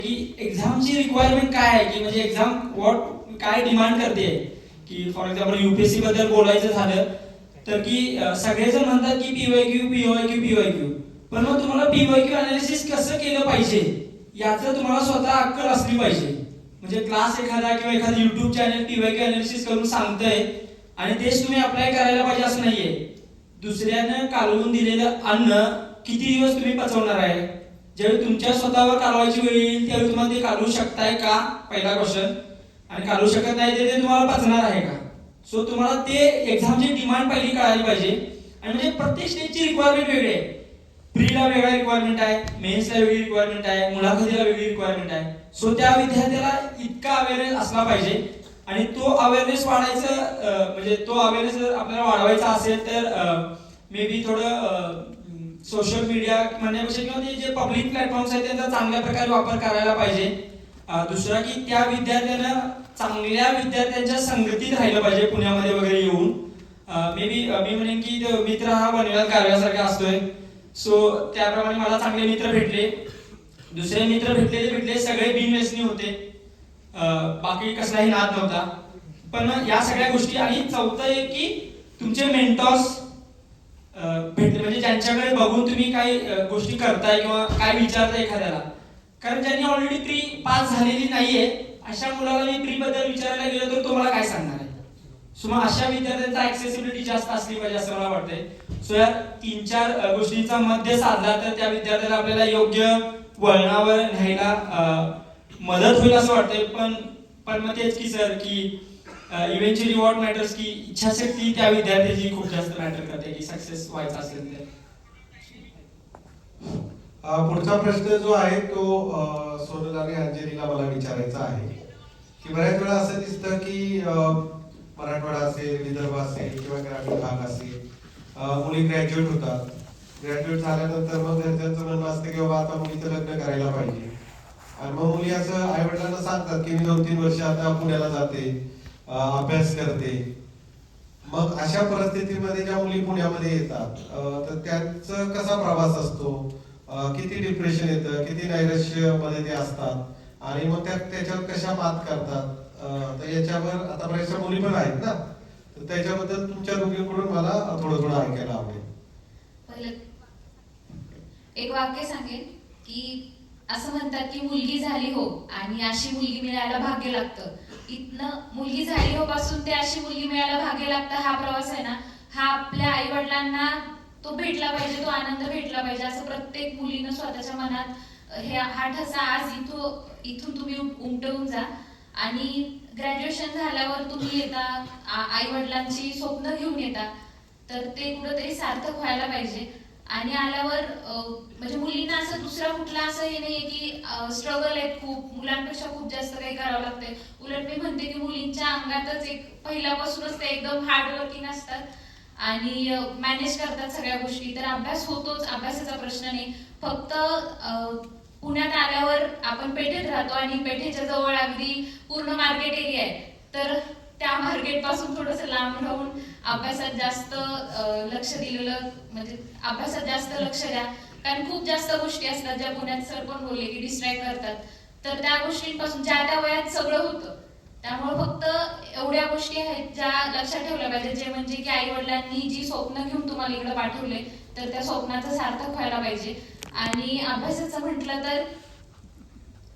की एक्झामची रिक्वायरमेंट काय आहे, की म्हणजे एक्झाम काय डिमांड करते, की फॉर एक्झाम्पल युपीएससी बद्दल बोलायचं झालं तर की सगळेजण म्हणतात की पीवायक्यू पीवायक्यू पीवायक्यू, पण मग तुम्हाला पीवायक्यू अनालिसिस कसं केलं पाहिजे याचं तुम्हाला स्वतः अक्कल असली पाहिजे. म्हणजे क्लास एखादा किंवा एखादं युट्यूब चॅनल पीवायक्यू अनालिसिस करून सांगतंय आणि तेच तुम्ही अप्लाय करायला पाहिजे असं नाहीये. दुसऱ्यानं कालवून दिलेलं अन्न किती दिवस तुम्ही पचवणार आहे? ज्यावेळी तुमच्या स्वतःवर कालवायची वेळ येईल त्यावेळी तुम्हाला ते कालवू शकताय का, पहिला क्वेश्चन. आणि कालवू शकत नाही ते तुम्हाला पचणार आहे का? सो तुम्हाला ते एक्झामची डिमांड पहिली कळाली पाहिजे. आणि म्हणजे प्रत्येक स्टेजची रिक्वायरमेंट वेगळी आहे. प्रीला वेगळा रिक्वायरमेंट आहे, मेन्सला वेगळी रिक्वायरमेंट आहे, मुलाखतीला वेगळी रिक्वायरमेंट आहे. सो त्या विद्यार्थ्याला इतका अवेअरनेस असला पाहिजे. आणि तो अवेअरनेस वाढायचं म्हणजे तो अवेअरनेस जर आपल्याला वाढवायचा असेल तर मे बी थोडं सोशल मीडिया म्हणण्यापेक्षा किंवा ते जे पब्लिक प्लॅटफॉर्म्स आहेत त्यांचा चांगल्या प्रकारे वापर करायला पाहिजे. दुसरा की त्या विद्यार्थ्यांना चांगल्या विद्यार्थ्यांच्या संगतीत राहिलं पाहिजे पुण्यामध्ये वगैरे येऊन. मे बी मी म्हणेन की मित्र हा बनव्यात कार्यासारखा असतोय. सो त्याप्रमाणे मला चांगले मित्र भेटले, दुसरे मित्र भेटले सगळे बिनव्यसनी होते. बाकी कसलाही नाद नव्हता. पण या सगळ्या गोष्टी. आणि चौथं एक की तुमचे मेंटॉर्स भेटले, म्हणजे ज्यांच्याकडे बघून तुम्ही काही गोष्टी करताय किंवा काय विचारताय एखाद्याला. कारण ज्यांनी ऑलरेडी प्री पास झालेली नाहीये अशा मुलाला मी प्री बद्दल विचारायला गेलो तर तो मला काय सांगणार आहे? सो मग अशा विद्यार्थ्यांचा ऍक्सेसिबिलिटी जास्त असली पाहिजे असं मला वाटतंय. सो या 3-4 गोष्टींचा मध्य साधला तर त्या विद्यार्थ्याला आपल्याला योग्य वळणावर न्यायला मदत होईल असं वाटतंय. पण मग तेच की सर की इव्हेंच्युअली व्हॉट मॅटर्स की इच्छाशक्ती त्या विद्यार्थ्याची खूप जास्त मॅटर करते की सक्सेस व्हायचं असेल तर. पुढचा प्रश्न जो आहे तो सोनल आणि अंजलीला मला विचारायचा आहे की बऱ्याच वेळा असं दिसतं की मराठवाडा असेल, विदर्भ असेल किंवा ग्रामीण भाग असेल, मुली ग्रॅज्युएट होतात. ग्रॅज्युएट झाल्यानंतर मग घरच्यांचं म्हणणं असतं की बाबा आता मुलीचं लग्न करायला पाहिजे. आणि मग मुली असं आई वडिलांना सांगतात की मी 2-3 वर्ष आता पुण्याला जाते, अभ्यास करते. मग अशा परिस्थितीमध्ये ज्या मुली पुण्यामध्ये येतात तर त्यांचा कसा प्रवास असतो, किती डिप्रेशन येतं, किती नैराश्यमध्ये ते असतात आणि मग त्याच्यावर कशा मात करतात, तर याच्यावर आता बऱ्याचशा मुली पण आहेत ना, तर त्याच्याबद्दल तुमच्या दोघींकडून मला थोडं ऐकायला आवडेल. पहिलं एक वाक्य सांगेन की असं म्हणतात की मुलगी झाली हो आणि अशी मुलगी मिळायला भाग्य लागतं. इथनं मुलगी झाली हो पासून ते अशी मुलगी मिळायला भाग्य लागतं हा प्रवास आहे ना, हा आपल्या आई वडिलांना तो भेटला पाहिजे, तो आनंद भेटला पाहिजे असं प्रत्येक मुलीनं स्वतःच्या मनात हा ठसा आज इथून तुम्ही उमटवून जा. आणि ग्रॅज्युएशन झाल्यावर तुम्ही येता आई वडिलांची स्वप्न घेऊन येता तर ते कुठंतरी सार्थक व्हायला पाहिजे. आणि आल्यावर म्हणजे मुलींना असं दुसरा कुठला असं हे नाहीये की स्ट्रगल आहेत खूप, मुलांपेक्षा खूप जास्त काही करावं लागतंय. उलट मी म्हणते की मुलींच्या अंगातच एक पहिल्यापासूनच ते एकदम हार्डवर्किंग असतात आणि मॅनेज करतात सगळ्या गोष्टी. तर अभ्यास होतोच, अभ्यासाचा प्रश्न नाही. फक्त पुण्यात आल्यावर आपण पेठेत राहतो आणि पेठेच्या जवळ अगदी पूर्ण मार्केट एरिया आहे, तर त्या मार्केट पासून थोडंसं लांब राहून अभ्यासात जास्त लक्ष दिलेलं, म्हणजे अभ्यासात जास्त लक्ष द्या. कारण खूप जास्त गोष्टी असतात ज्या पुण्यात सर पण बोलले की डिस्ट्रॅक्ट करतात. तर त्या गोष्टींपासून ज्या त्या वयात सगळं होतं, त्यामुळे फक्त एवढ्या गोष्टी आहेत ज्या लक्षात ठेवल्या पाहिजे, जे म्हणजे की आई वडिलांनी जी स्वप्न घेऊन तुम्हाला इकडे पाठवले तर त्या स्वप्नाचं सार्थक व्हायला पाहिजे. आणि अभ्यासाचं म्हटलं तर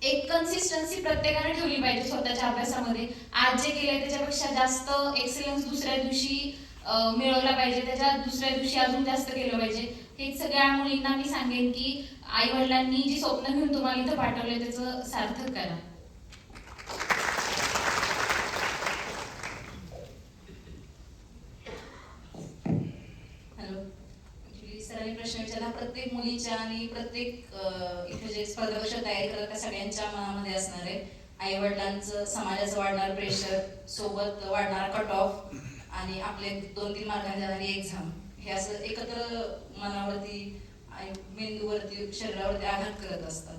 एक कन्सिस्टन्सी प्रत्येकाने ठेवली पाहिजे स्वतःच्या अभ्यासामध्ये. आज जे केलंय त्याच्यापेक्षा जास्त एक्सलन्स दुसऱ्या दिवशी मिळवला पाहिजे, त्याच्या दुसऱ्या दिवशी अजून जास्त केलं पाहिजे. हे सगळ्या मुलींना मी सांगेन की आई वडिलांनी जी स्वप्न घेऊन तुम्हाला इथं पाठवलंय त्याचं सार्थक करा. हॅलो, ऍक्च्युली सरांनी प्रश्न विचारला प्रत्येक मुलीच्या आणि प्रत्येक इथे जे स्पर्धा परीक्षा तयारी करतात त्या सगळ्यांच्या मनामध्ये असणार आहे. आई वडिलांचं, समाजाचं वाढणार प्रेशर, सोबत वाढणार कट ऑफ आणि आपले 2-3 मार्कांनी जाणारी एक्झाम, हे असं एकत्र मनावरती, मेंदूवरती, शरीरावरती आघात करत असतात.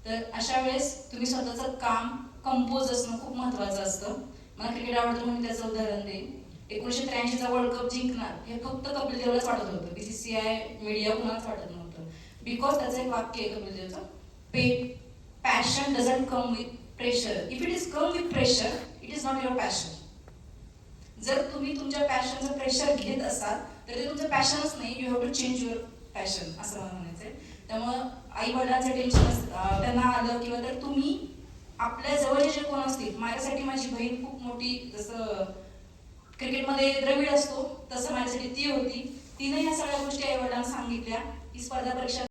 तर अशा वेळेस तुम्ही स्वतःचं काम कंपोज असणं खूप महत्त्वाचं असतं. मला क्रिकेट आवडतं म्हणून त्याचं उदाहरण देईन. 1983चा वर्ल्ड कप जिंकणार हे फक्त कपिल देवलाच वाटत होतं, बीसीसीआय मीडिया कुणालाच वाटत नव्हतं. बिकॉज त्याचं एक वाक्य आहे कपिल देवचं, passion doesn't come with pressure. If it is come with pressure, it is not your passion. जर तुम्ही तुमच्या पॅशनचं प्रेशर घेत असाल तर ते तुमचं पॅशनच नाही. You have to change your passion, असं मला म्हणायचंय. त्यामुळं आई वडिलांचं टेन्शन त्यांना आलं किंवा तर तुम्ही आपल्या जवळचे जे कोण असतील, माझ्यासाठी माझी बहीण खूप मोठी, जसं क्रिकेटमध्ये द्रविड असतो तसं माझ्यासाठी ती होती. तिने ह्या सगळ्या गोष्टी आई वडिलांना सांगितल्या की स्पर्धा परीक्षा